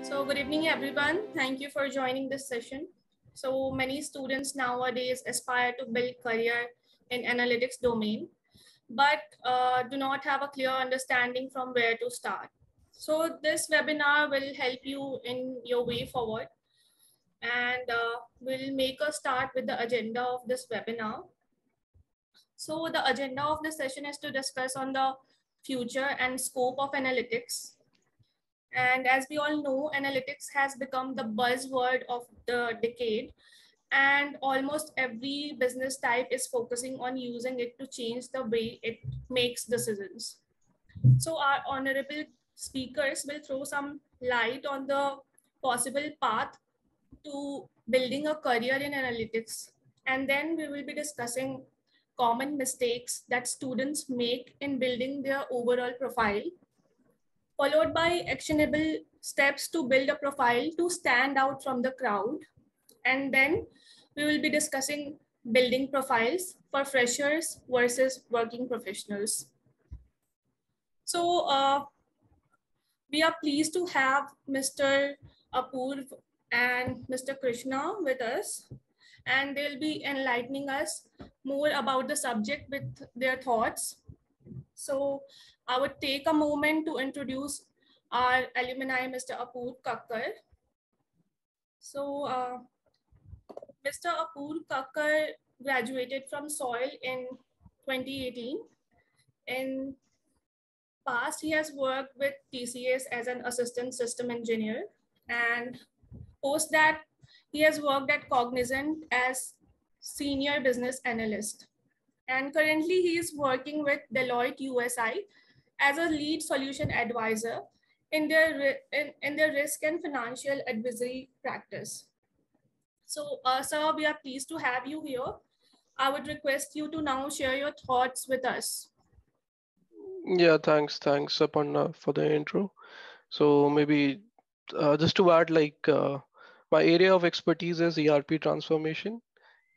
So good evening, everyone. Thank you for joining this session. So many students nowadays aspire to build career in analytics domain, but do not have a clear understanding from where to start. So this webinar will help you in your way forward, and we'll make a start with the agenda of this webinar. So the agenda of the session is to discuss on the future and scope of analytics. And as we all know, analytics has become the buzzword of the decade, and almost every business type is focusing on using it to change the way it makes decisions. So our honorable speakers will throw some light on the possible path to building a career in analytics. And then we will be discussing common mistakes that students make in building their overall profile, followed by actionable steps to build a profile to stand out from the crowd. And then we will be discussing building profiles for freshers versus working professionals. So we are pleased to have Mr. Apurv and Mr. Krishna with us, and they'll be enlightening us more about the subject with their thoughts. So I would take a moment to introduce our alumni, Mr. Apurv Kakkar. So Mr. Apurv Kakkar graduated from SOIL in 2018. In past, he has worked with TCS as an assistant system engineer, and post that he has worked at Cognizant as senior business analyst. And currently he is working with Deloitte USI as a lead solution advisor in their risk and financial advisory practice. So, sir, we are pleased to have you here. I would request you to now share your thoughts with us. Yeah, thanks, Aparna, for the intro. So maybe just to add, my area of expertise is ERP transformation,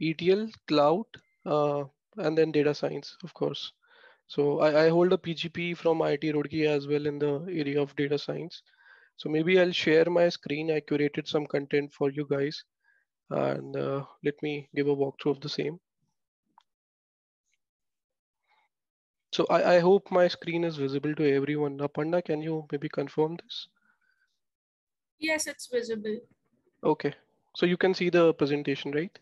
ETL, cloud, uh, and then data science, of course. So I hold a PGP from IIT Roorkee as well in the area of data science. So maybe I'll share my screen. I curated some content for you guys, and let me give a walkthrough of the same. So I hope my screen is visible to everyone. Aparna, can you maybe confirm this? Yes, it's visible. Okay, so you can see the presentation, right?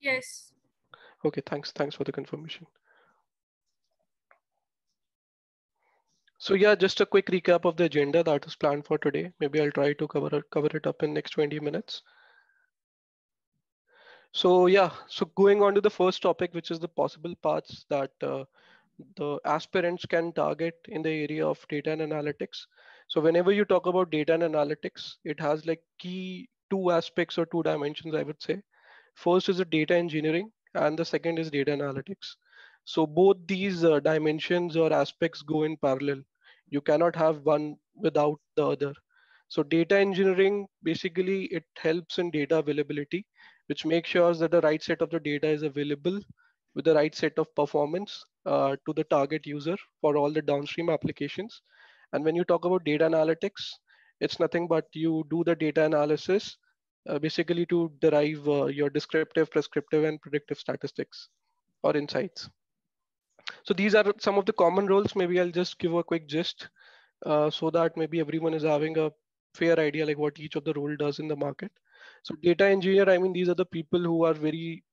Yes. Okay, thanks for the confirmation. So yeah, just a quick recap of the agenda that is planned for today. Maybe I'll try to cover it up in next 20 minutes. So yeah, so going on to the first topic, which is the possible paths that the aspirants can target in the area of data and analytics. So whenever you talk about data and analytics, it has like key two aspects or two dimensions, I would say. First is the data engineering, and the second is data analytics. So both these dimensions or aspects go in parallel. You cannot have one without the other. So data engineering, basically it helps in data availability, which makes sure that the right set of the data is available with the right set of performance to the target user for all the downstream applications. And when you talk about data analytics, it's nothing but you do the data analysis basically to derive your descriptive, prescriptive, and predictive statistics or insights. So these are some of the common roles. Maybe I'll just give a quick gist so that maybe everyone is having a fair idea like what each of the role does in the market. So data engineer, I mean, these are the people who are very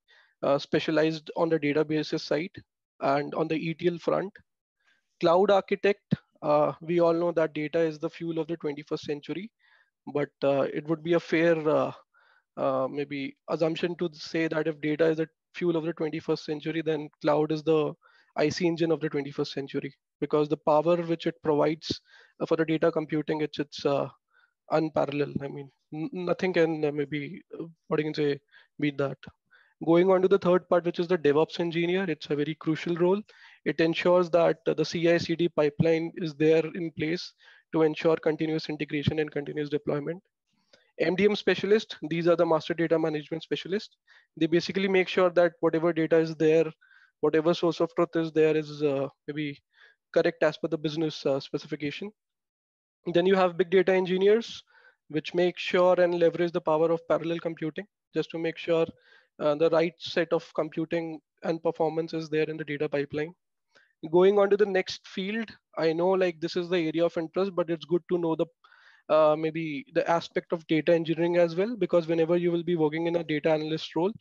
specialized on the databases side and on the ETL front. Cloud architect, we all know that data is the fuel of the 21st century, but it would be a fair maybe assumption to say that if data is the fuel of the 21st century, then cloud is the IC engine of the 21st century, because the power which it provides for the data computing, it's unparalleled. I mean, nothing can maybe what you can say beat that. Going on to the third part, which is the Devops engineer, it's a very crucial role. It ensures that the CI/CD pipeline is there in place to ensure continuous integration and continuous deployment. MDM specialist, these are the master data management specialists. They basically make sure that whatever data is there, whatever source of truth is there is maybe correct as per the business specification. Then you have big data engineers, which make sure and leverage the power of parallel computing just to make sure the right set of computing and performance is there in the data pipeline. Going on to the next field, I know like this is the area of interest, but it's good to know the maybe the aspect of data engineering as well, because whenever you will be working in a data analyst role,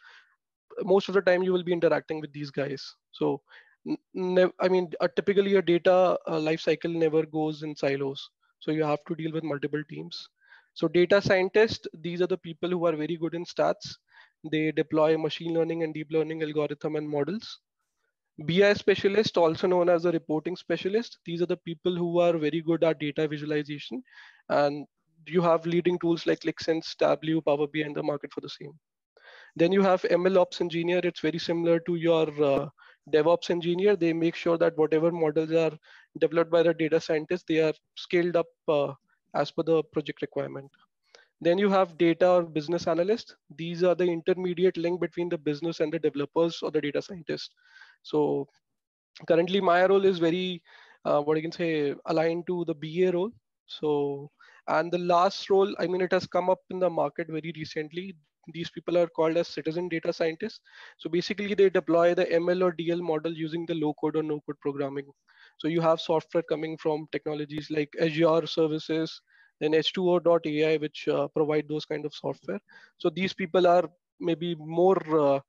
most of the time you will be interacting with these guys. So I mean, typically a data life cycle never goes in silos. So you have to deal with multiple teams. So data scientists, these are the people who are very good in stats. They deploy machine learning and deep learning algorithm and models. BI specialist, also known as a reporting specialist, these are the people who are very good at data visualization. And you have leading tools like ClickSense, Tableau, Power BI in the market for the same. Then you have ML Ops engineer. It's very similar to your DevOps engineer. They make sure that whatever models are developed by the data scientists, they are scaled up as per the project requirement. Then you have data or business analyst. These are the intermediate link between the business and the developers or the data scientists. So currently my role is very what I can say aligned to the BA role. So and the last role, I mean, it has come up in the market very recently. These people are called as citizen data scientists. So basically they deploy the ML or DL model using the low code or no code programming. So you have software coming from technologies like Azure services, then H2O.ai, which provide those kind of software. So these people are maybe more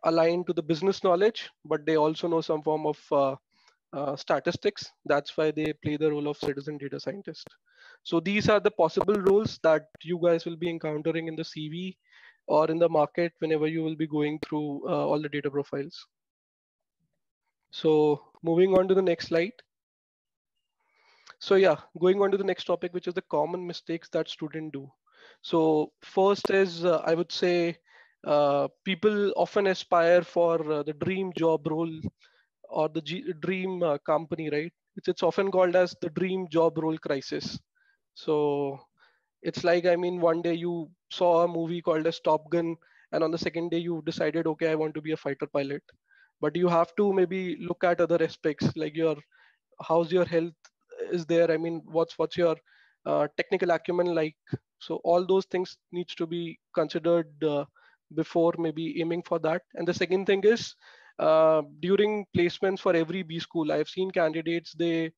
aligned to the business knowledge, but they also know some form of statistics. That's why they play the role of citizen data scientist. So these are the possible roles that you guys will be encountering in the CV or in the market whenever you will be going through all the data profiles. So moving on to the next slide. So yeah, going on to the next topic, which is the common mistakes that students do. So first is, I would say, people often aspire for the dream job role or the dream company, right? It's often called as the dream job role crisis. So it's like, I mean, one day you saw a movie called as Top Gun, and on the second day you decided, okay, I want to be a fighter pilot. But you have to maybe look at other aspects like your how's your health is there. I mean, what's your technical acumen like. So all those things needs to be considered before maybe aiming for that. And the second thing is during placements for every B school, I've seen candidates, they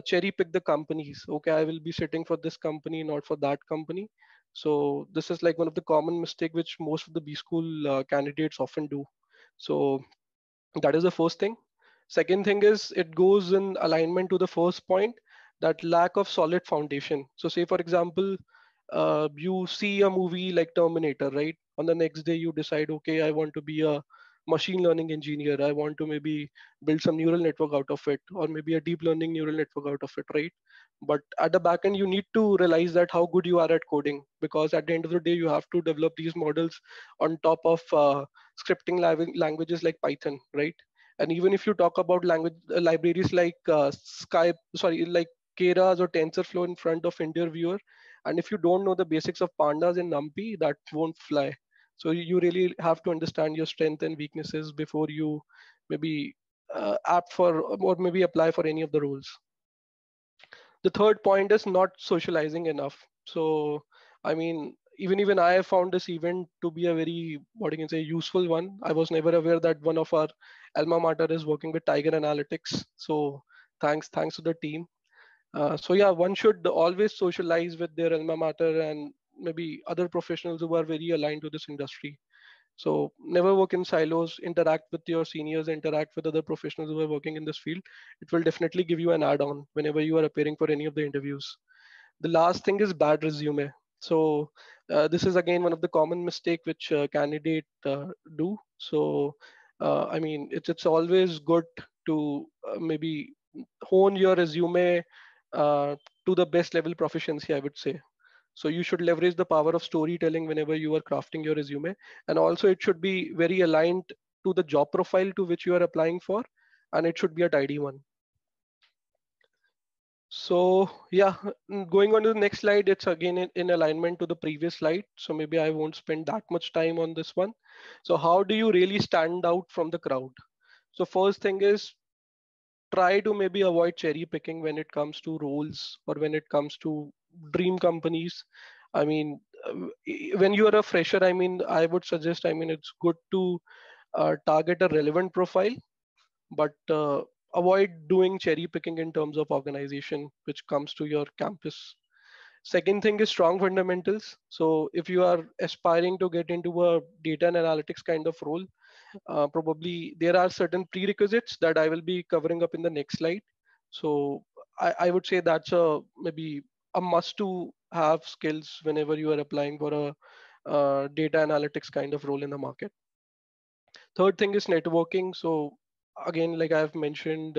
cherry pick the companies. Okay, I will be sitting for this company, not for that company. So this is like one of the common mistake which most of the B school candidates often do. So that is the first thing. Second thing is it goes in alignment to the first point, that lack of solid foundation. So say for example, you see a movie like Terminator, right? On the next day you decide, okay, I want to be a machine learning engineer. I want to maybe build some neural network out of it, or maybe a deep learning neural network out of it, right? But at the back end, you need to realize that how good you are at coding, because at the end of the day, you have to develop these models on top of scripting languages like Python, right? And even if you talk about language libraries like like Keras or TensorFlow in front of interviewer, and if you don't know the basics of pandas and NumPy, that won't fly. So you really have to understand your strengths and weaknesses before you maybe apt for or maybe apply for any of the roles. The third point is not socializing enough. So I mean, even I found this event to be a very, what you can say, useful one. I was never aware that one of our alma mater is working with Tiger Analytics. So thanks to the team. So yeah, one should always socialize with their alma mater and maybe other professionals who are very aligned to this industry. So never work in silos, interact with your seniors, interact with other professionals who are working in this field. It will definitely give you an add-on whenever you are appearing for any of the interviews. The last thing is bad resume. So this is again one of the common mistake which candidate do. So I mean, it's always good to maybe hone your resume to the best level proficiency, I would say. So you should leverage the power of storytelling whenever you are crafting your resume. And also it should be very aligned to the job profile to which you are applying for. And it should be a tidy one. So yeah, going on to the next slide, it's again in alignment to the previous slide. So maybe I won't spend that much time on this one. So how do you really stand out from the crowd? So first thing is try to maybe avoid cherry picking when it comes to roles or when it comes to dream companies. I mean, when you are a fresher, I mean, I would suggest, I mean, it's good to target a relevant profile, but avoid doing cherry picking in terms of organization which comes to your campus. Second thing is strong fundamentals. So if you are aspiring to get into a data and analytics kind of role, probably there are certain prerequisites that I will be covering up in the next slide. So I would say that's a maybe a must to have skills whenever you are applying for a data analytics kind of role in the market. Third thing is networking. So again, like I've mentioned,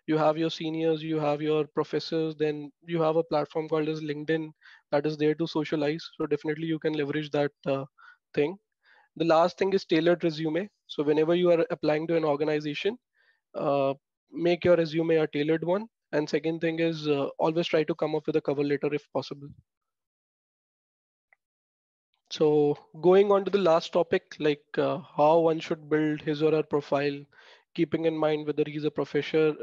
you have your seniors, you have your professors, then you have a platform called as LinkedIn that is there to socialize. So definitely you can leverage that thing. The last thing is tailored resume. So whenever you are applying to an organization, uh, make your resume a tailored one. And second thing is always try to come up with a cover letter if possible. So going on to the last topic, like how one should build his or her profile, keeping in mind whether he's a fresher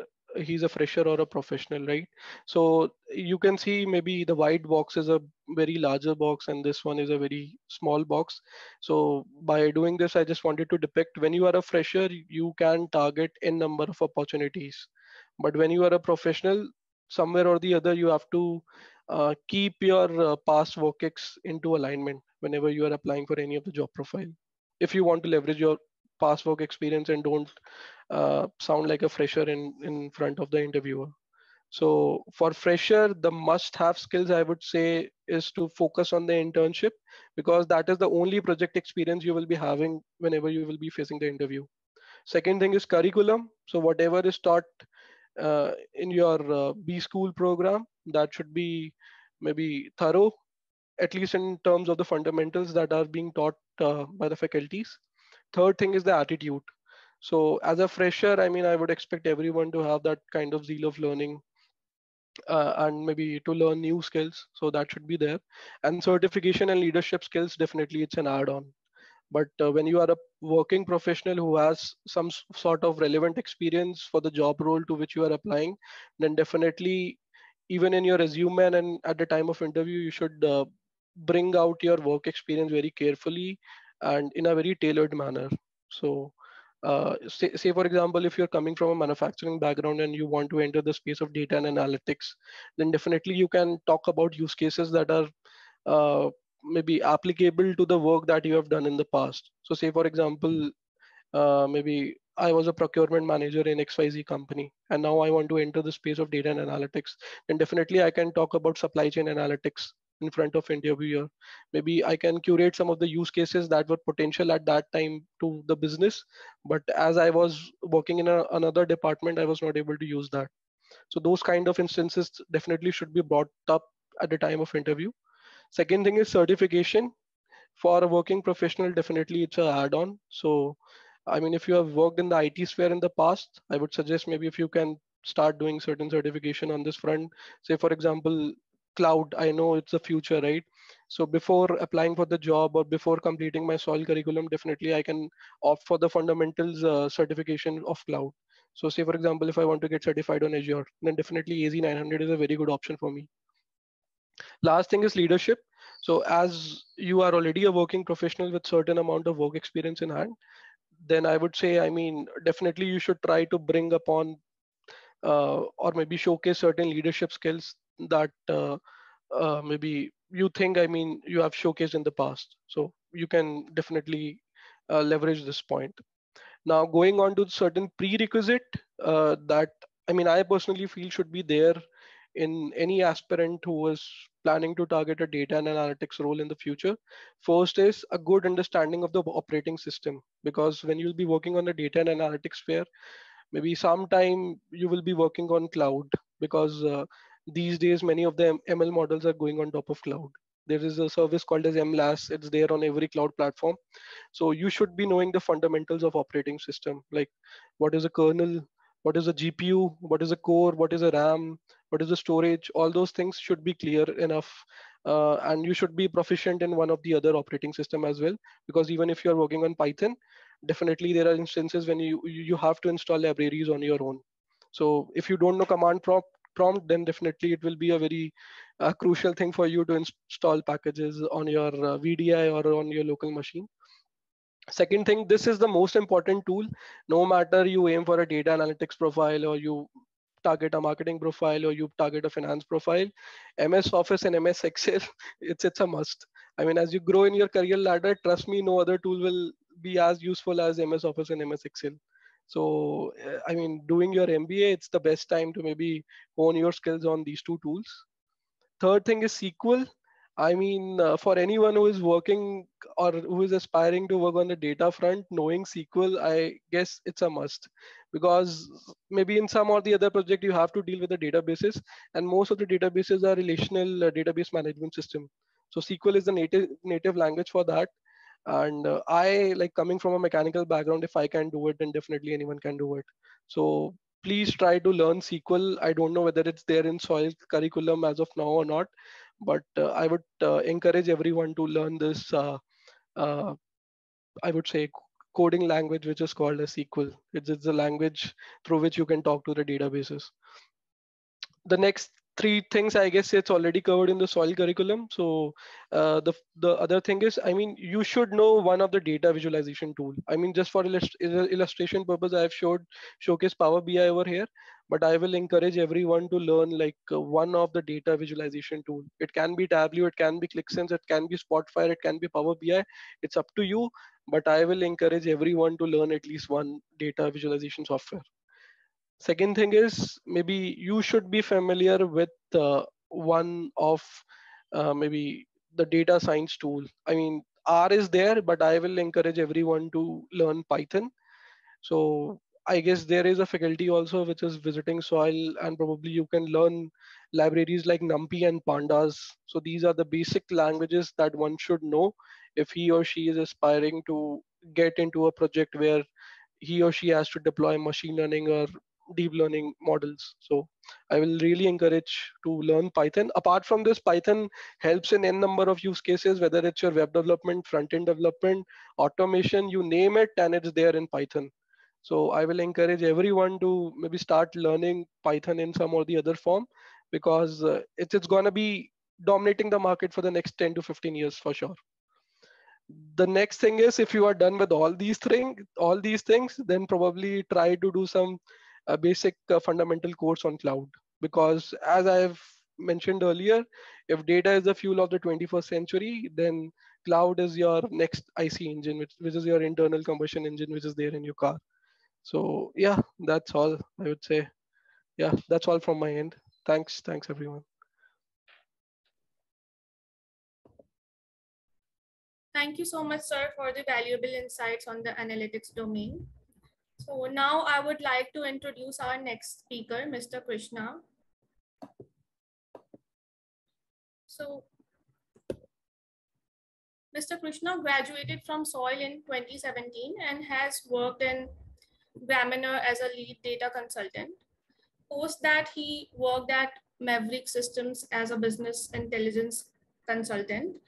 or a professional, right? So you can see maybe the white box is a very larger box and this one is a very small box. So by doing this, I just wanted to depict when you are a fresher, you can target n number of opportunities. But when you are a professional, somewhere or the other, you have to keep your past work into alignment whenever you are applying for any of the job profile. If you want to leverage your past work experience and don't sound like a fresher in front of the interviewer. So for fresher, the must-have skills I would say is to focus on the internship because that is the only project experience you will be having whenever you will be facing the interview. Second thing is curriculum. So whatever is taught in your B school program, that should be maybe thorough, at least in terms of the fundamentals that are being taught by the faculties. Third thing is the attitude. So as a fresher, I mean, I would expect everyone to have that kind of zeal of learning and maybe to learn new skills. So that should be there. And certification and leadership skills, definitely it's an add-on. But when you are a working professional who has some sort of relevant experience for the job role to which you are applying, then definitely even in your resume and at the time of interview, you should bring out your work experience very carefully and in a very tailored manner. So say for example, if you're coming from a manufacturing background and you want to enter the space of data and analytics, then definitely you can talk about use cases that are maybe applicable to the work that you have done in the past. So say for example, maybe I was a procurement manager in XYZ company, and now I want to enter the space of data and analytics. Then definitely I can talk about supply chain analytics in front of interviewer. Maybe I can curate some of the use cases that were potential at that time to the business, but as I was working in another department, I was not able to use that. So those kind of instances definitely should be brought up at the time of interview. Second thing is certification. For a working professional, definitely it's a add-on. So I mean, if you have worked in the IT sphere in the past, I would suggest maybe if you can start doing certain certification on this front. Say for example, cloud, I know it's the future, right? So before applying for the job or before completing my soil curriculum, definitely I can opt for the fundamentals certification of cloud. So say for example, if I want to get certified on Azure, then definitely AZ900 is a very good option for me. Last thing is leadership. So as you are already a working professional with certain amount of work experience in hand, then I would say, I mean, definitely you should try to bring upon or maybe showcase certain leadership skills that maybe you think, I mean, you have showcased in the past. So you can definitely leverage this point. Now, going on to certain prerequisite that I mean, I personally feel should be there in any aspirant who is planning to target a data and analytics role in the future. First is a good understanding of the operating system, because when you'll be working on a data and analytics sphere, maybe sometime you will be working on cloud because these days many of the ML models are going on top of cloud. There is a service called as MLAS. It's there on every cloud platform. So you should be knowing the fundamentals of operating system, like what is a kernel, what is a GPU, what is a core, what is a RAM, what is the storage. All those things should be clear enough, and you should be proficient in one of the other operating system as well. Because even if you are working on Python, definitely there are instances when you have to install libraries on your own. So if you don't know command prompt, then definitely it will be a very crucial thing for you to install packages on your VDI or on your local machine. Second thing, this is the most important tool. No matter you aim for a data analytics profile, or you target a marketing profile, or you target a finance profile, MS Office and MS Excel, it's a must. I mean, as you grow in your career ladder, trust me, no other tool will be as useful as MS Office and MS Excel. So, I mean, doing your MBA, it's the best time to maybe hone your skills on these two tools. Third thing is SQL. I mean, for anyone who is working or who is aspiring to work on the data front, knowing SQL, I guess it's a must, because maybe in some or the other project you have to deal with the databases, and most of the databases are relational database management system. So SQL is the native language for that. And I, like, coming from a mechanical background, if I can do it, then definitely anyone can do it. So please try to learn SQL. I don't know whether it's there in soil curriculum as of now or not, but I would encourage everyone to learn this, uh, I would say, coding language, which is called as SQL. It's a language through which you can talk to the databases. The next three things, I guess it's already covered in the soil curriculum. So the other thing is, I mean, you should know one of the data visualization tool. I mean, just for illustration purpose, I have showcased Power BI over here, but I will encourage everyone to learn like one of the data visualization tool. It can be Tableau, it can be ClickSense, it can be Spotfire, it can be Power BI. It's up to you, but I will encourage everyone to learn at least one data visualization software. Second thing is, maybe you should be familiar with one of maybe the data science tool. I mean, R is there, but I will encourage everyone to learn Python. So I guess there is a faculty also which is visiting soil, and probably you can learn libraries like NumPy and Pandas. So these are the basic languages that one should know if he or she is aspiring to get into a project where he or she has to deploy machine learning or deep learning models. So I will really encourage to learn Python. Apart from this, Python helps in n number of use cases, whether it's your web development, front end development, automation, you name it, and it's there in Python. So I will encourage everyone to maybe start learning Python in some or the other form, because it's going to be dominating the market for the next 10 to 15 years for sure. The next thing is, if you are done with all these things, then probably try to do some basic fundamental course on cloud, because as I've mentioned earlier, if data is the fuel of the 21st century, then cloud is your next IC engine, which is your internal combustion engine, which is there in your car. So yeah, that's all I would say. Yeah, that's all from my end. Thanks everyone. Thank you so much, sir, for the valuable insights on the analytics domain. So now I would like to introduce our next speaker, Mr. Krishna. So Mr. Krishna graduated from SOIL in 2017 and has worked in Gramener as a lead data consultant. Post that, he worked at Maverick Systems as a business intelligence consultant.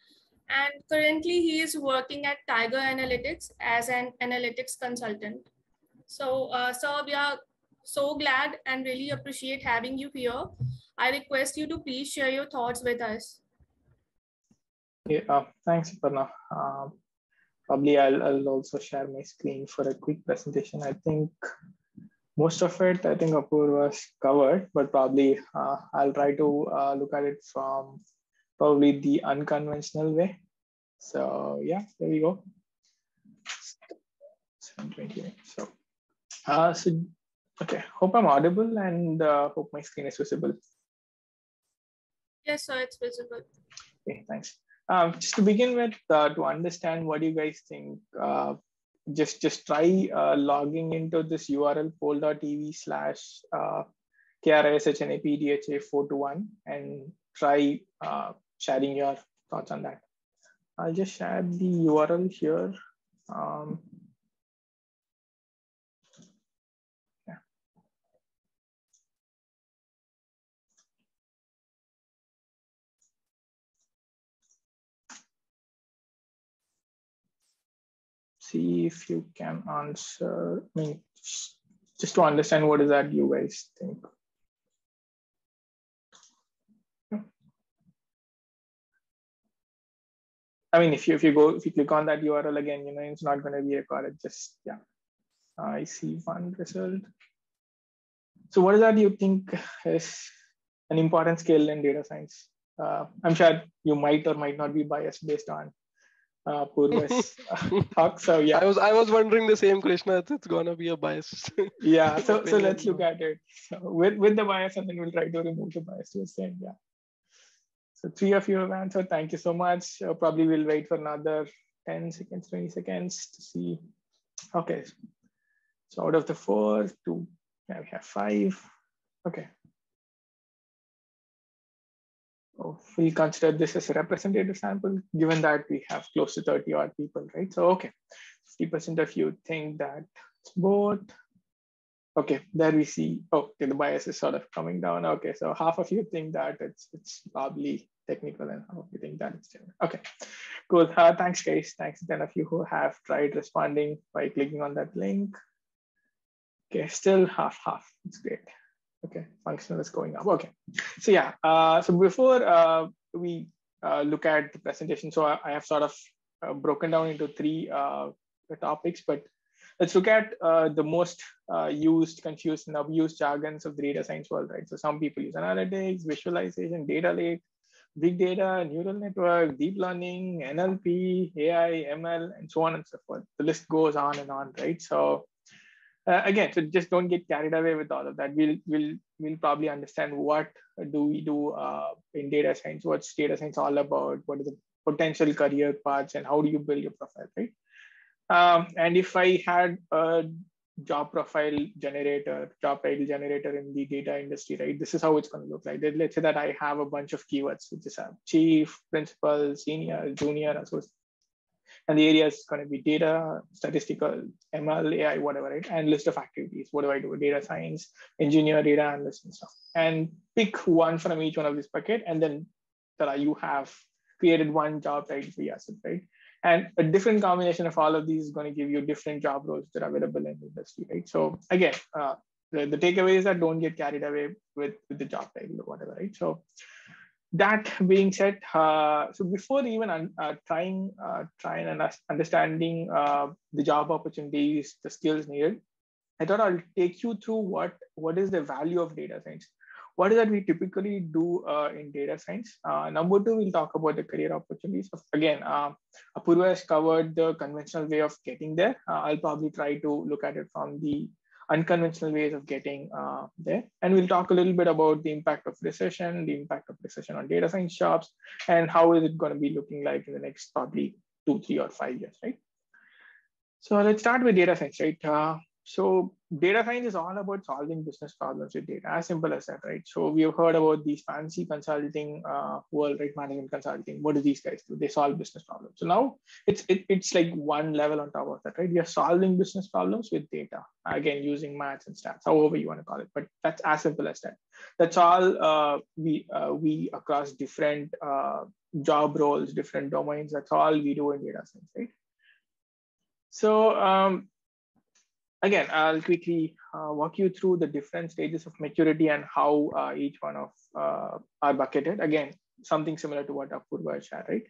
And currently he is working at Tiger Analytics as an analytics consultant. So, sir, we are so glad and really appreciate having you here. I request you to please share your thoughts with us. Yeah, thanks, Aparna. Probably I'll also share my screen for a quick presentation. I think most of it, I think Apur was covered, but probably I'll try to look at it from probably the unconventional way. So yeah, there we go. 7:20. So okay, hope I'm audible, and hope my screen is visible. Yes, sir, it's visible. Okay, thanks. Just to begin with, to understand what you guys think, just try logging into this URL poll.tv/KRISHNAPDHA421 and try sharing your thoughts on that. I'll just share the URL here. See if you can answer me. just to understand what is that you guys think. I mean, if you click on that URL again, it's not going to be recorded. Just yeah, I see one result. So what is that you think is an important skill in data science? I'm sure you might or might not be biased based on Purva's talk. So yeah, I was wondering the same, Krishna. It's gonna be a bias. Yeah. So let's look at it. So with the bias, and then we'll try to remove the bias to the same. Yeah. So 3 of you have answered. Thank you so much. Probably we'll wait for another 10 seconds, 20 seconds to see. Okay. So out of the 4, 2, yeah, we have 5. Okay. So we'll consider this as a representative sample, given that we have close to 30 odd people, right? So, okay, 50% of you think that it's both. Okay, there we see, okay, the bias is sort of coming down. Okay, so half of you think that it's probably technical and half of you think that it's general. Okay, cool. Thanks, guys. Thanks to 10 of you who have tried responding by clicking on that link. Okay, still half. It's great. Okay, functional is going up. Okay, so yeah, so before we look at the presentation, so I have sort of broken down into 3 topics, but let's look at the most used, confused, and abused jargons of the data science world, right? So some people use analytics, visualization, data lake, big data, neural network, deep learning, NLP, AI, ML, and so on and so forth. The list goes on and on, right? So again, so just don't get carried away with all of that. We'll probably understand what do we do in data science, what's data science all about, what are the potential career paths, and how do you build your profile, right? And if I had a job profile generator, job title generator in the data industry, right, this is how it's going to look like. Let's say that I have a bunch of keywords, which is chief, principal, senior, junior, associate. And the area is going to be data, statistical, ML, AI, whatever, right? And list of activities. What do I do? Data science, engineer, data analyst, and stuff. And pick one from each one of this bucket. And then you have created one job title for yourself, right? And a different combination of all of these is going to give you different job roles that are available in the industry, right? So again, the takeaway is that don't get carried away with the job title or whatever, right? So that being said, so before even trying and understanding the job opportunities, the skills needed, I thought I'll take you through what is the value of data science. What is that we typically do in data science? Number 2, we'll talk about the career opportunities. Again, Apurva has covered the conventional way of getting there. I'll probably try to look at it from the unconventional ways of getting there. And we'll talk a little bit about the impact of recession, the impact of recession on data science jobs, and how is it going to be looking like in the next probably 2, 3, or 5 years, right? So let's start with data science, right? So data science is all about solving business problems with data, as simple as that, right? So we have heard about these fancy consulting world, right? Management consulting. What do these guys do? They solve business problems. So now it's like one level on top of that, right? You're solving business problems with data, again, using maths and stats, however you want to call it. But that's as simple as that. That's all we across different job roles, different domains. That's all we do in data science, right? So again, I'll quickly walk you through the different stages of maturity and how each one of are bucketed. Again, something similar to what Apurva shared, right?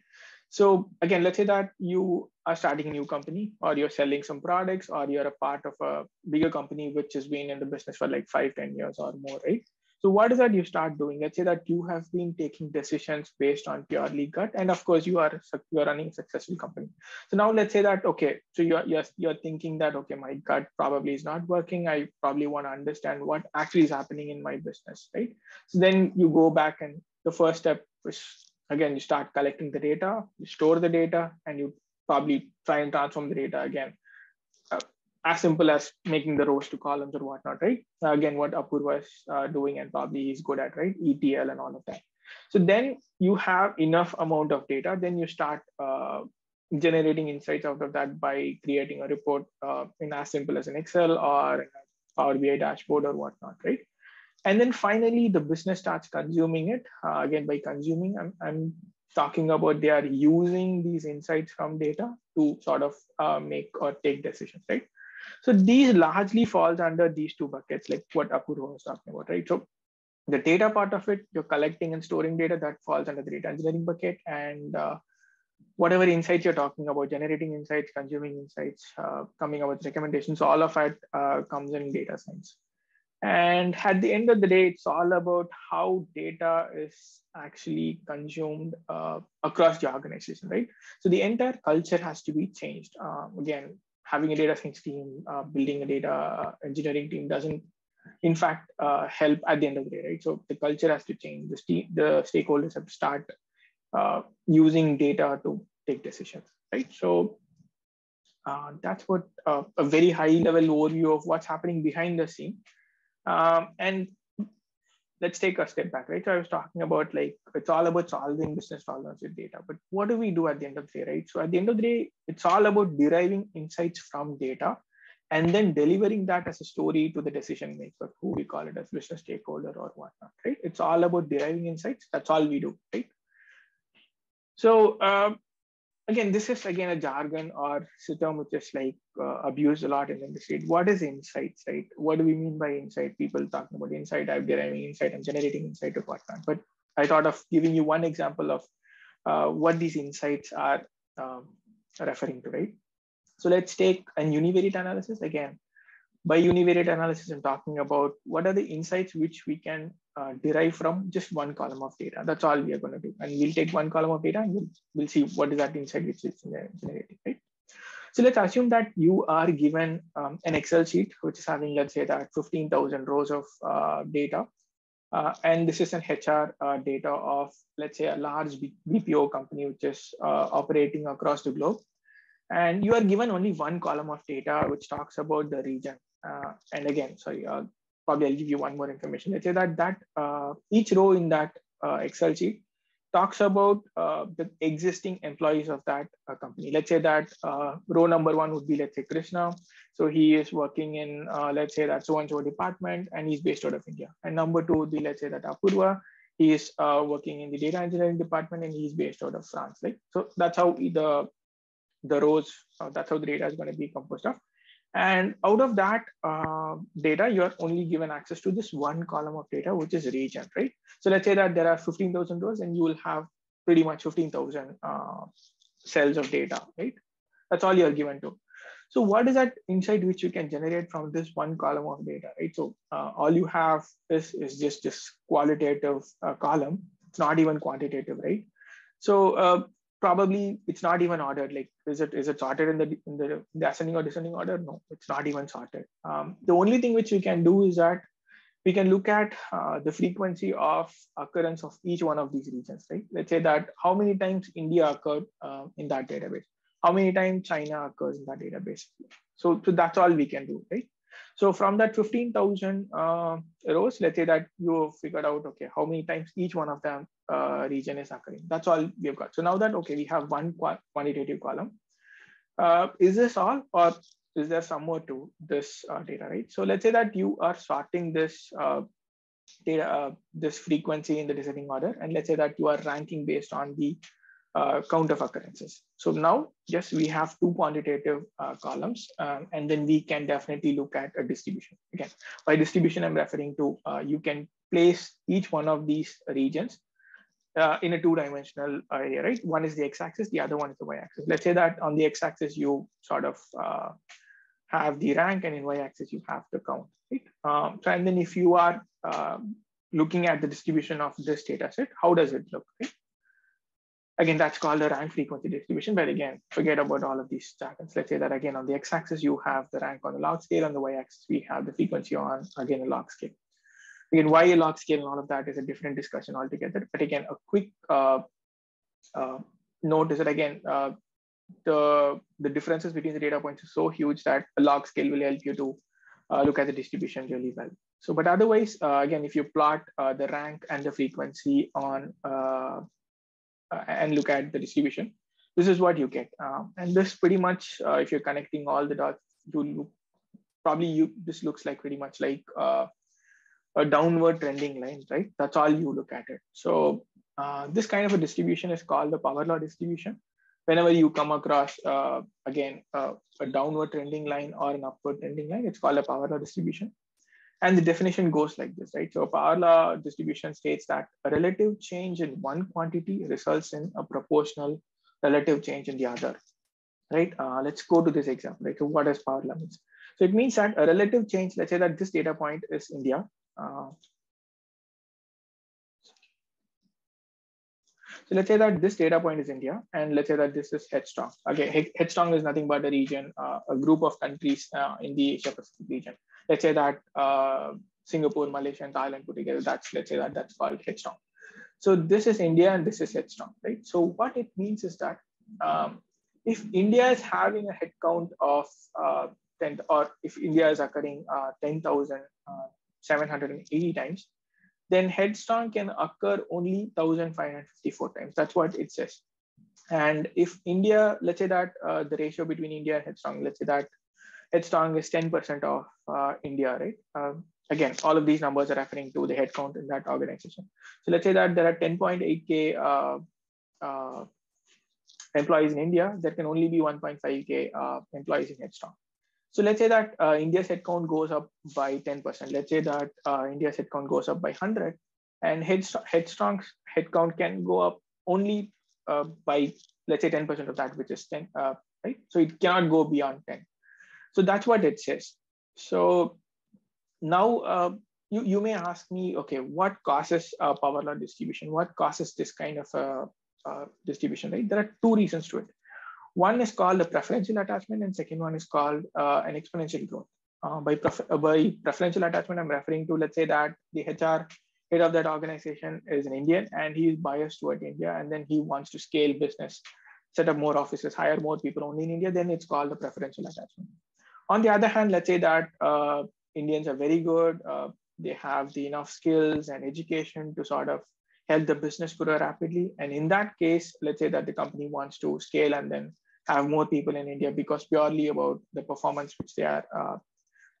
So again, let's say that you are starting a new company, or you're selling some products, or you're a part of a bigger company which has been in the business for like 5, 10 years or more, right? So what is that you start doing? Let's say that you have been taking decisions based on purely gut, and of course you are running a successful company. So now let's say that, okay, so you're thinking that, okay, my gut probably is not working. I probably want to understand what actually is happening in my business, right? So then you go back, and the first step is, again, you start collecting the data, you store the data, and you probably try and transform the data again. As simple as making the rows to columns or whatnot, right? Again, what Apurva is doing, and probably he's good at, right? ETL and all of that. So then you have enough amount of data, then you start generating insights out of that by creating a report in as simple as an Excel or Power BI dashboard or whatnot, right? And then finally, the business starts consuming it. Again, by consuming, I'm talking about they are using these insights from data to sort of make or take decisions, right? So these largely falls under these two buckets, like what Apurva was talking about, right? So the data part of it, you're collecting and storing data, that falls under the data engineering bucket. And whatever insights you're talking about, generating insights, consuming insights, coming up with recommendations, all of it comes in data science. And at the end of the day, it's all about how data is actually consumed across the organization, right? So the entire culture has to be changed. Again, having a data science team, building a data engineering team doesn't, in fact, help at the end of the day, right? So the culture has to change. The stakeholders have to start using data to take decisions, right? So that's what a very high level overview of what's happening behind the scene. And let's take a step back, right? So I was talking about, like, it's all about solving business problems with data, but what do we do at the end of the day, right? So at the end of the day, it's all about deriving insights from data and then delivering that as a story to the decision maker, who we call it as business stakeholder or whatnot, right? It's all about deriving insights. That's all we do, right? So again, this is again a jargon or term which is like abused a lot in the industry. What is insights, right? What do we mean by insight? People talking about insight, I'm deriving insight, I'm generating insight or whatnot. But I thought of giving you one example of what these insights are referring to, right? So let's take a univariate analysis. Again, by univariate analysis, I'm talking about what are the insights which we can derive from just one column of data. That's all we are going to do. And we'll take one column of data and we'll see what is that insight which is generating, right? So let's assume that you are given an Excel sheet, which is having, let's say that 15,000 rows of data. And this is an HR data of, let's say, a large BPO company, which is operating across the globe. And you are given only one column of data, which talks about the region. And again, sorry, probably I'll give you one more information. Let's say that each row in that Excel sheet talks about the existing employees of that company. Let's say that row number one would be, let's say, Krishna. So he is working in, let's say that so-and-so department, and he's based out of India. And number two would be, let's say that Apurva. He is working in the data engineering department, and he's based out of France. Right? So that's how the rows, that's how the data is going to be composed of. And out of that data, you are only given access to this one column of data, which is region, right? So let's say that there are 15,000 rows and you will have pretty much 15,000 cells of data, right? That's all you're given to. So what is that insight which you can generate from this one column of data, right? So all you have is just this qualitative column. It's not even quantitative, right? So probably it's not even ordered. Like, is it sorted in the ascending or descending order? No, it's not even sorted. The only thing which we can do is that we can look at the frequency of occurrence of each one of these regions, right? Let's say that how many times India occurred in that database, how many times China occurs in that database. So that's all we can do, right? So from that 15,000 rows, let's say that you figured out, okay, how many times each one of them region is occurring. That's all we've got. So now that, okay, we have one quantitative column. Is this all, or is there some more to this data, right? So let's say that you are sorting this data, this frequency in the descending order, and let's say that you are ranking based on the count of occurrences. So now, yes, we have two quantitative columns, and then we can definitely look at a distribution. Again, by distribution, I'm referring to you can place each one of these regions in a two-dimensional area, right? One is the x-axis, the other one is the y-axis. Let's say that on the x-axis, you sort of have the rank, and in y-axis, you have the count, right? So, and then if you are looking at the distribution of this data set, how does it look, right? Again, that's called a rank frequency distribution, but again, forget about all of these jargons. Let's say that again, on the x-axis, you have the rank on the log scale, on the y-axis, we have the frequency on, again, a log scale. Again, why a log scale and all of that is a different discussion altogether. But again, a quick note is that again, the differences between the data points is so huge that a log scale will help you to look at the distribution really well. So, but otherwise, again, if you plot the rank and the frequency on and look at the distribution, this is what you get. And this pretty much, if you're connecting all the dots, this looks like pretty much like a downward trending line, right? That's all you look at it. So this kind of a distribution is called the power law distribution. whenever you come across, again, a downward trending line or an upward trending line, it's called a power law distribution. And the definition goes like this, right? So a power law distribution states that a relative change in one quantity results in a proportional relative change in the other, right? Let's go to this example, right? So what does power law means? So it means that a relative change, let's say that this data point is India. So let's say that this data point is India, and let's say that this is headstrong. Okay, headstrong is nothing but a region, a group of countries in the Asia Pacific region. Let's say that Singapore, Malaysia, and Thailand put together. Let's say that that's called headstrong. So this is India, and this is headstrong, right? So what it means is that if India is having a head count of 10, or if India is occurring 10,780 times, then headstrong can occur only 1,554 times. That's what it says. And if India, let's say that the ratio between India and headstrong, let's say that headstrong is 10% of India, right? Again, all of these numbers are referring to the headcount in that organization. So let's say that there are 10.8K employees in India, there can only be 1.5K employees in headstrong. So let's say that India's headcount goes up by 10%. Let's say that India's headcount goes up by 100, and headstrong's headcount can go up only by, let's say, 10% of that, which is 10, right? So it cannot go beyond 10. So that's what it says. So now you may ask me, okay, what causes power law distribution? What causes this kind of distribution, right? There are two reasons to it. One is called a preferential attachment, and second one is called an exponential growth. By preferential attachment, I'm referring to, let's say that the HR head of that organization is an Indian, and he is biased toward India, and then he wants to scale business, set up more offices, hire more people only in India, then it's called a preferential attachment. On the other hand, let's say that Indians are very good, they have the enough skills and education to sort of help the business grow rapidly. And in that case, let's say that the company wants to scale and then have more people in India because purely about the performance which they are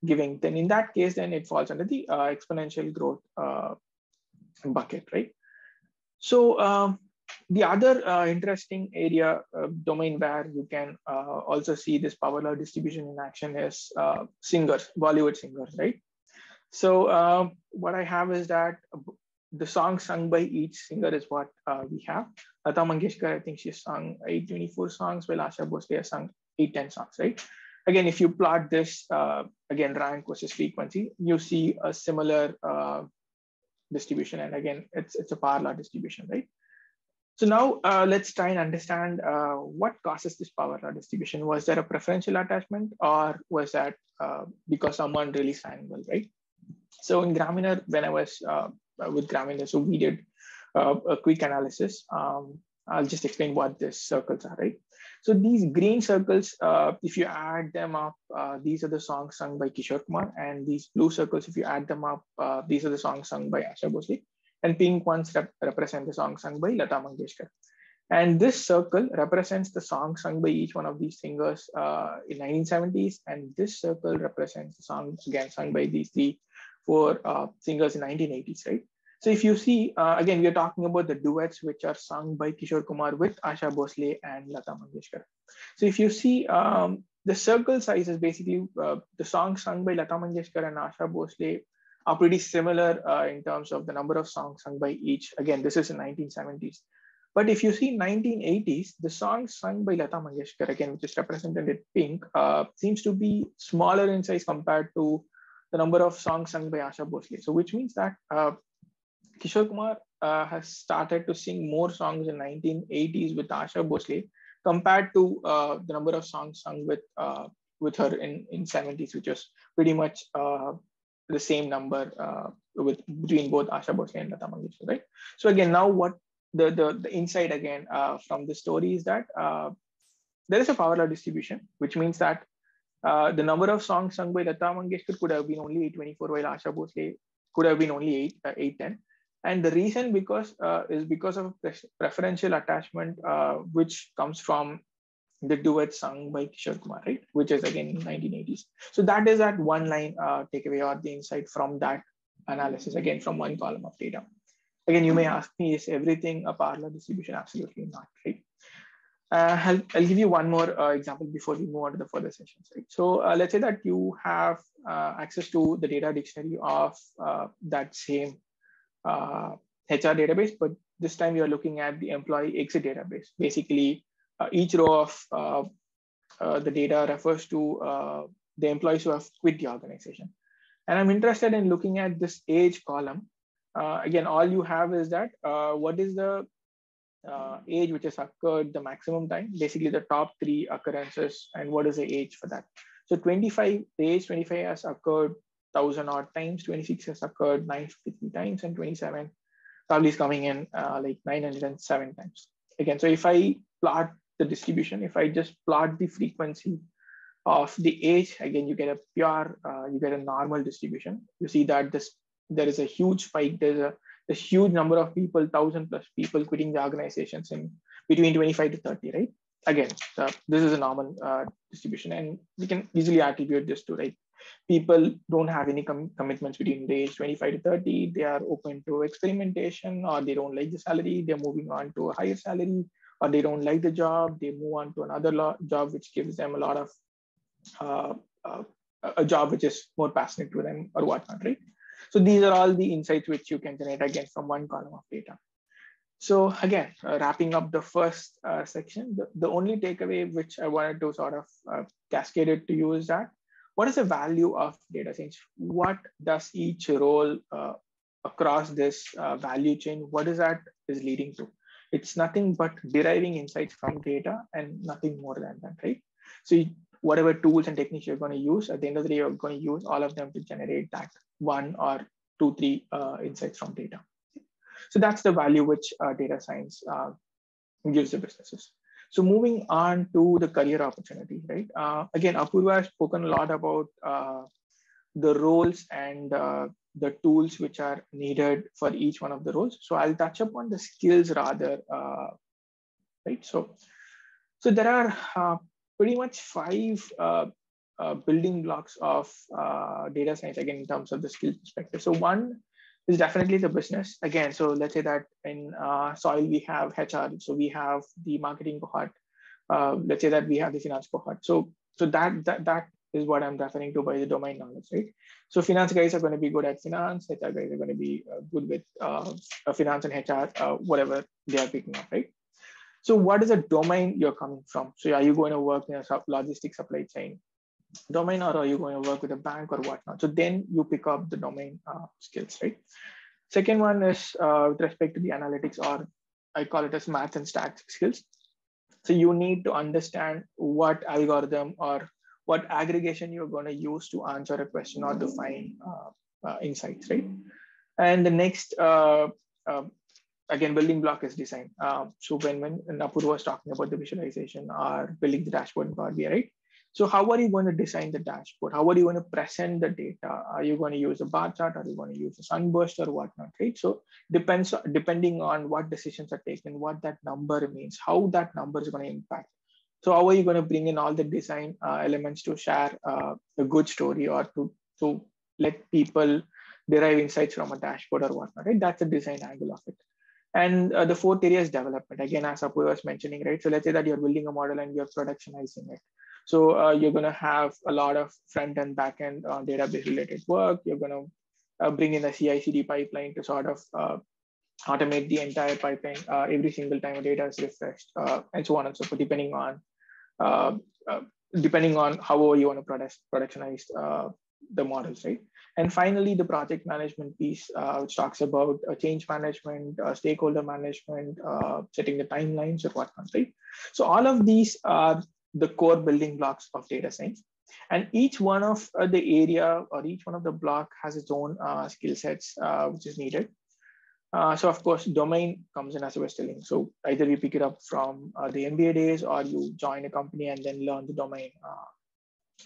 giving. Then in that case, then it falls under the exponential growth bucket, right? So the other interesting area, domain where you can also see this power law distribution in action is singers, Bollywood singers, right? So what I have is that the songs sung by each singer is what we have. Lata Mangeshkar, I think she sung 824 songs, while Asha Bhosle has sung 810 songs, right? Again, if you plot this, again, rank versus frequency, you see a similar distribution. And again, it's a power law distribution, right? So now let's try and understand what causes this power law distribution. Was there a preferential attachment, or was that because someone really sang well, right? So in Graminer, when I was with Graminer, so we did a quick analysis. I'll just explain what these circles are, right? So these green circles, if you add them up, these are the songs sung by Kishore Kumar, and these blue circles, if you add them up, these are the songs sung by Asha Bhosle, and pink ones represent the songs sung by Lata Mangeshkar. And this circle represents the song sung by each one of these singers in 1970s, and this circle represents the songs again sung by these four singers in 1980s, right? So if you see, again, we are talking about the duets which are sung by Kishore Kumar with Asha Bhosle and Lata Mangeshkar. So if you see, the circle size is basically the songs sung by Lata Mangeshkar and Asha Bhosle are pretty similar in terms of the number of songs sung by each. Again, this is in 1970s. But if you see 1980s, the songs sung by Lata Mangeshkar, again, which is represented in pink, seems to be smaller in size compared to the number of songs sung by Asha Bhosle. So which means that Kishore Kumar has started to sing more songs in 1980s with Asha Bhosle compared to the number of songs sung with her in 70s, which was pretty much the same number between both Asha Bhosle and Lata Mangeshkar, right? So again, now what the insight again from the story is that there is a power law distribution, which means that the number of songs sung by Lata Mangeshkar could have been only 824, while Asha Bhosle could have been only 810. And the reason is because of preferential attachment, which comes from the duet sung by Kishore Kumar, right? Which is again in 1980s. So that is that one line takeaway or the insight from that analysis, again, from one column of data. Again, you may ask me, is everything a power law distribution? Absolutely not, right? I'll give you one more example before we move on to the further sessions. Right? So let's say that you have access to the data dictionary of that same HR database, but this time you're looking at the employee exit database. Basically, each row of the data refers to the employees who have quit the organization. And I'm interested in looking at this age column. Again, all you have is that what is the age which has occurred the maximum time, basically the top 3 occurrences, and what is the age for that. So 25, the age 25 has occurred 1,000 odd times, 26 has occurred 953 times, and 27 probably is coming in like 907 times. Again, so if I plot the distribution, if I just plot the frequency of the age, again, you get a pure, you get a normal distribution. You see that there is a huge spike. There's a huge number of people, 1,000 plus people quitting the organizations in between 25 to 30, right? Again, this is a normal distribution, and we can easily attribute this to like people don't have any commitments between the age 25 to 30. They are open to experimentation, or they don't like the salary. They're moving on to a higher salary, or they don't like the job. They move on to another job, which gives them a lot of a job which is more passionate to them or whatnot, right? So these are all the insights which you can generate again from one column of data. So again, wrapping up the first section, the only takeaway which I wanted to sort of cascade it to you is that what is the value of data science? What does each role across this value chain, what is that is leading to? It's nothing but deriving insights from data and nothing more than that, right? So whatever tools and techniques you're going to use, at the end of the day, you're going to use all of them to generate that 1 or 2, 3 insights from data. So that's the value which data science gives the businesses. So moving on to the career opportunity, right? Again, Apurva has spoken a lot about the roles and the tools which are needed for each one of the roles. So I'll touch upon the skills rather, right? So there are pretty much 5 building blocks of data science, again, in terms of the skills perspective. So one is definitely the business. Again, so let's say that in Soil, we have HR. So we have the marketing cohort. Let's say that we have the finance cohort. So that is what I'm referring to by the domain knowledge, right? So finance guys are going to be good at finance. HR guys are going to be good with finance and HR, whatever they are picking up, right? So what is the domain you're coming from? So are you going to work in a logistics supply chain domain, or are you going to work with a bank or whatnot? So then you pick up the domain skills, right? Second one is with respect to the analytics, or I call it as math and stats skills. So you need to understand what algorithm or what aggregation you're going to use to answer a question or to find insights, right? And the next, again, building block is design. So when Apurva was talking about the visualization or building the dashboard in Power BI, right? So how are you going to design the dashboard? How are you going to present the data? Are you going to use a bar chart? Are you going to use a sunburst or whatnot, right? So depending on what decisions are taken, what that number means, how that number is going to impact. So how are you going to bring in all the design elements to share a good story, or to let people derive insights from a dashboard or whatnot, right? That's the design angle of it. And the fourth area is development. Again, as Apurva was mentioning, right? So let's say that you're building a model and you're productionizing it. So you're going to have a lot of front and back end database related work. You're going to bring in a CI/CD pipeline to sort of automate the entire pipeline every single time a data is refreshed, and so on and so forth, depending on however you want to productionize the models, right? And finally, the project management piece, which talks about change management, stakeholder management, setting the timelines or whatnot, right? So all of these are the core building blocks of data science. And each one of the area or each one of the block has its own skill sets, which is needed. So of course, domain comes in, as I was telling. So either you pick it up from the MBA days, or you join a company and then learn the domain.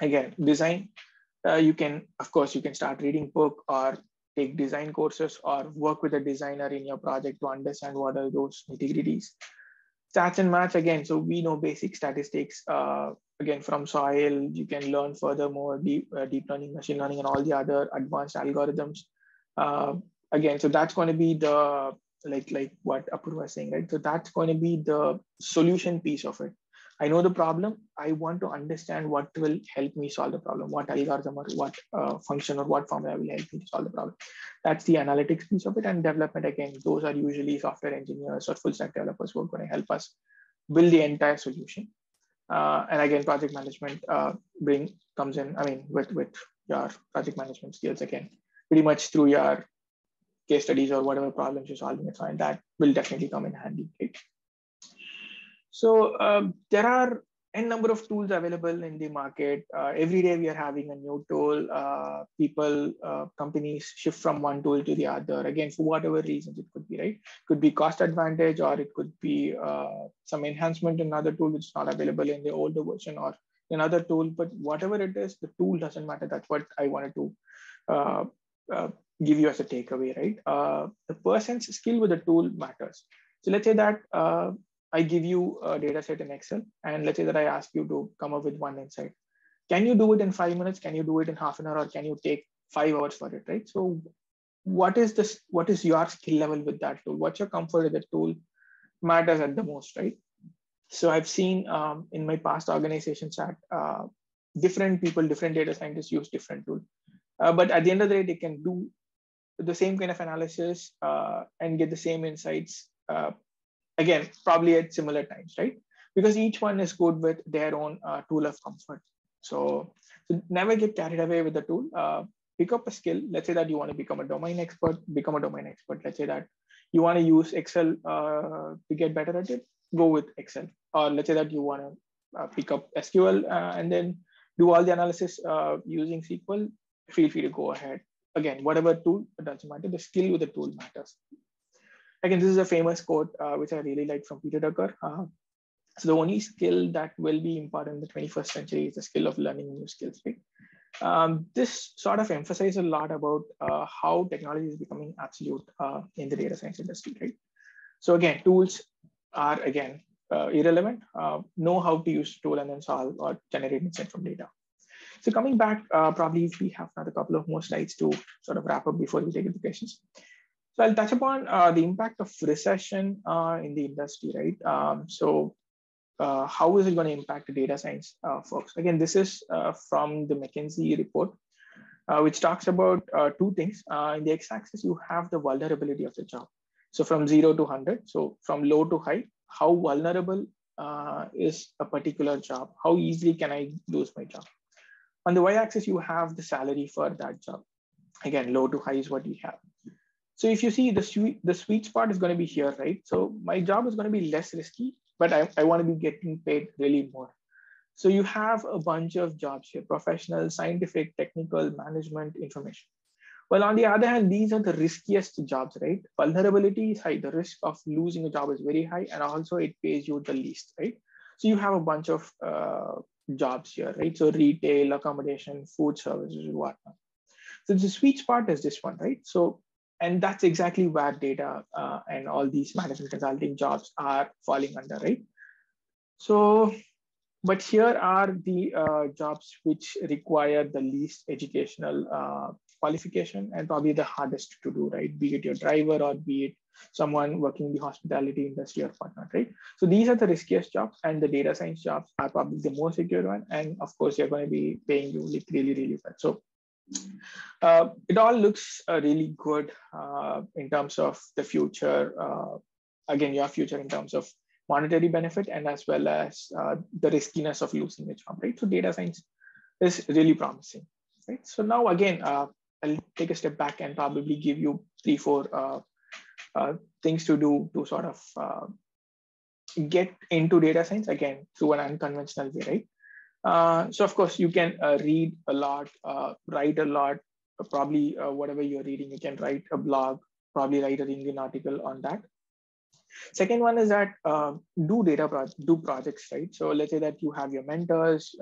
Again, design, you can start reading book or take design courses or work with a designer in your project to understand what are those nitty-gritties. Stats and maths, again, so we know basic statistics. Again, from Soil, you can learn furthermore deep learning, machine learning, and all the other advanced algorithms. Again, so that's going to be the like what Apurva was saying, right? So that's going to be the solution piece of it. I know the problem. I want to understand what will help me solve the problem, what algorithm or what function or what formula will help me to solve the problem. That's the analytics piece of it. And development, again, those are usually software engineers or full stack developers who are going to help us build the entire solution. And again, project management comes in, I mean, with your project management skills, again, pretty much through your case studies or whatever problems you're solving, and that will definitely come in handy, right? So there are n number of tools available in the market. Every day we are having a new tool. Companies shift from one tool to the other. Again, for whatever reasons it could be, right? Could be cost advantage, or it could be some enhancement in another tool which is not available in the older version, or another tool. But whatever it is, the tool doesn't matter. That's what I wanted to give you as a takeaway, right? The person's skill with the tool matters. So let's say that I give you a data set in Excel, and let's say that I ask you to come up with one insight. Can you do it in 5 minutes? Can you do it in half an hour? Or can you take 5 hours for it, right? So what is this? What is your skill level with that tool? What's your comfort with the tool matters at the most, right? So I've seen in my past organizations that different people, different data scientists use different tools. But at the end of the day, they can do the same kind of analysis and get the same insights, again, probably at similar times, right? Because each one is good with their own tool of comfort. So never get carried away with the tool. Pick up a skill. Let's say that you want to become a domain expert, become a domain expert. Let's say that you want to use Excel to get better at it, go with Excel. Or let's say that you want to pick up SQL and then do all the analysis using SQL, feel free to go ahead. Again, whatever tool, it doesn't matter. The skill with the tool matters. Again, this is a famous quote, which I really like from Peter Drucker. So the only skill that will be important in the 21st century is the skill of learning new skills, right? This sort of emphasizes a lot about how technology is becoming absolute in the data science industry, right? So again, tools are, again, irrelevant. Know how to use the tool and then solve or generate insight from data. So coming back, probably if we have another couple of more slides to sort of wrap up before we take the questions. So I'll touch upon the impact of recession in the industry, right? How is it going to impact the data science folks? Again, this is from the McKinsey report, which talks about two things. In the x-axis, you have the vulnerability of the job. So from 0 to 100, so from low to high, how vulnerable is a particular job? How easily can I lose my job? On the y-axis, you have the salary for that job. Again, low to high is what we have. So if you see the sweet spot is going to be here, right? So my job is going to be less risky, but I want to be getting paid really more. So you have a bunch of jobs here: professional, scientific, technical, management, information. Well, on the other hand, these are the riskiest jobs, right? Vulnerability is high. The risk of losing a job is very high, and also it pays you the least, right? So you have a bunch of jobs here, right? So retail, accommodation, food services, whatnot. So the sweet spot is this one, right? So, and that's exactly where data and all these management consulting jobs are falling under, right? So, but here are the jobs which require the least educational qualification and probably the hardest to do, right? Be it your driver or be it someone working in the hospitality industry or whatnot, right? So these are the riskiest jobs, and the data science jobs are probably the most secure one. And of course, they're going to be paying you like really, really well. So it all looks really good in terms of the future. Again, your future in terms of monetary benefit and as well as the riskiness of losing a job, right? So data science is really promising, right? So now again, I'll take a step back and probably give you 3-4 things to do to sort of get into data science, again, through an unconventional way, right? So of course, you can read a lot, write a lot, probably whatever you're reading, you can write a blog, probably write a LinkedIn article on that. Second one is that do projects, right? So let's say that you have your mentors,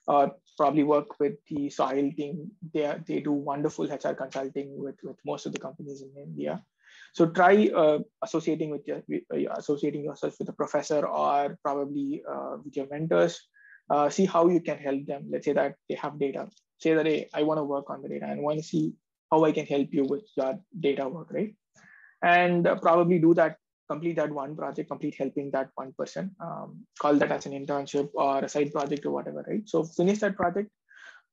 or probably work with the Soil team. They do wonderful HR consulting with most of the companies in India. So try associating yourself with a professor or probably with your mentors. See how you can help them. Let's say that they have data. Say that, hey, I want to work on the data and want to see how I can help you with your data work, right? and probably complete that one project, complete helping that one person, call that as an internship or a side project or whatever, right? So finish that project,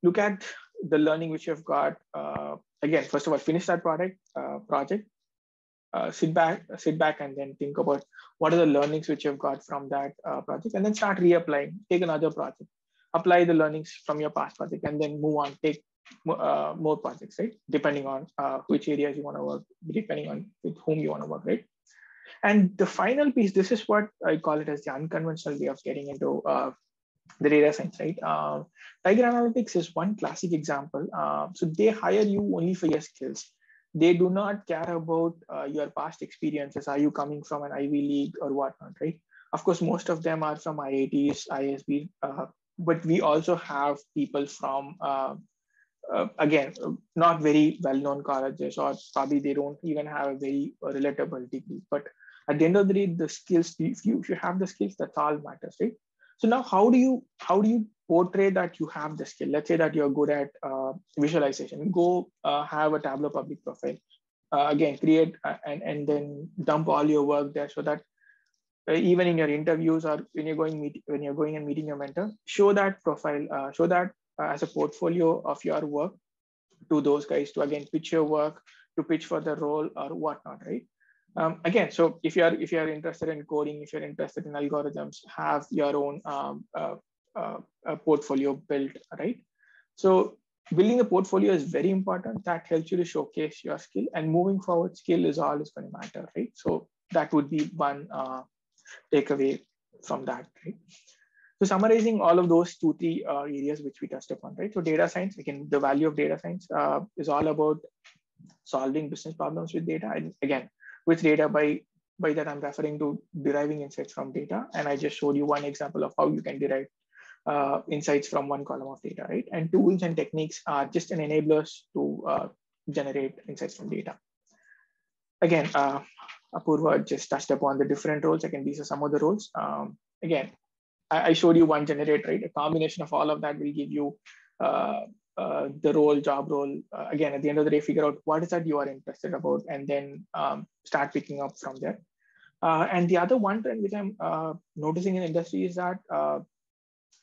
look at the learning which you've got. Again, first of all, finish that project, sit back and then think about what are the learnings which you've got from that project, and then start reapplying. Take another project, apply the learnings from your past project, and then move on, take more projects, right? Depending on which areas you want to work, depending on with whom you want to work, right? And the final piece, this is what I call it as the unconventional way of getting into the data science, right? Tiger Analytics is one classic example. So they hire you only for your skills. They do not care about your past experiences. Are you coming from an Ivy League or whatnot, right? Of course, most of them are from IITs, ISB, but we also have people from, again, not very well-known colleges, or probably they don't even have a very relatable degree. But at the end of the day, the skills, if you have the skills, that's all matters, right? So now, how do you portray that you have the skill? Let's say that you're good at visualization. Go have a Tableau public profile. Again, create and then dump all your work there, so that even in your interviews or when you're going and meeting your mentor, show that profile, show that as a portfolio of your work to those guys, to again pitch your work, to pitch for the role or whatnot, right? Again, so if you're interested in coding, if you're interested in algorithms, have your own portfolio built, right? So building a portfolio is very important. That helps you to showcase your skill, and moving forward, skill is all is going to matter, right? So that would be one takeaway from that, right? So summarizing all of those 2-3 areas which we touched upon, right? So data science, again, the value of data science is all about solving business problems with data. And again, with data, by that I'm referring to deriving insights from data. And I just showed you one example of how you can derive insights from one column of data, right? And tools and techniques are just an enablers to generate insights from data. Again, Apurva just touched upon the different roles. Again, these are some of the roles. Again, I showed you one generate, right? A combination of all of that will give you the role, job role. Again, at the end of the day, figure out what is that you are interested about, and then start picking up from there. And the other one trend which I'm noticing in industry is that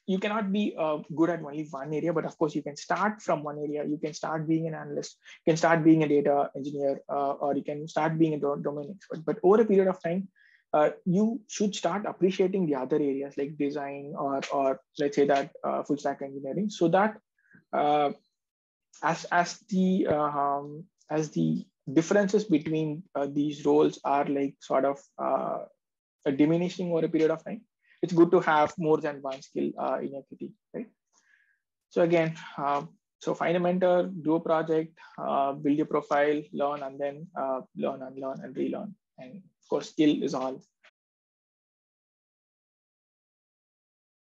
you cannot be good at only one area, but of course you can start from one area. You can start being an analyst, you can start being a data engineer, or you can start being a domain expert. But over a period of time, you should start appreciating the other areas like design or let's say that full stack engineering, so that as the differences between these roles are like sort of diminishing over a period of time, it's good to have more than one skill in your kitty, right? So again, so find a mentor, do a project, build your profile, learn, and then learn and relearn. And of course, skill is all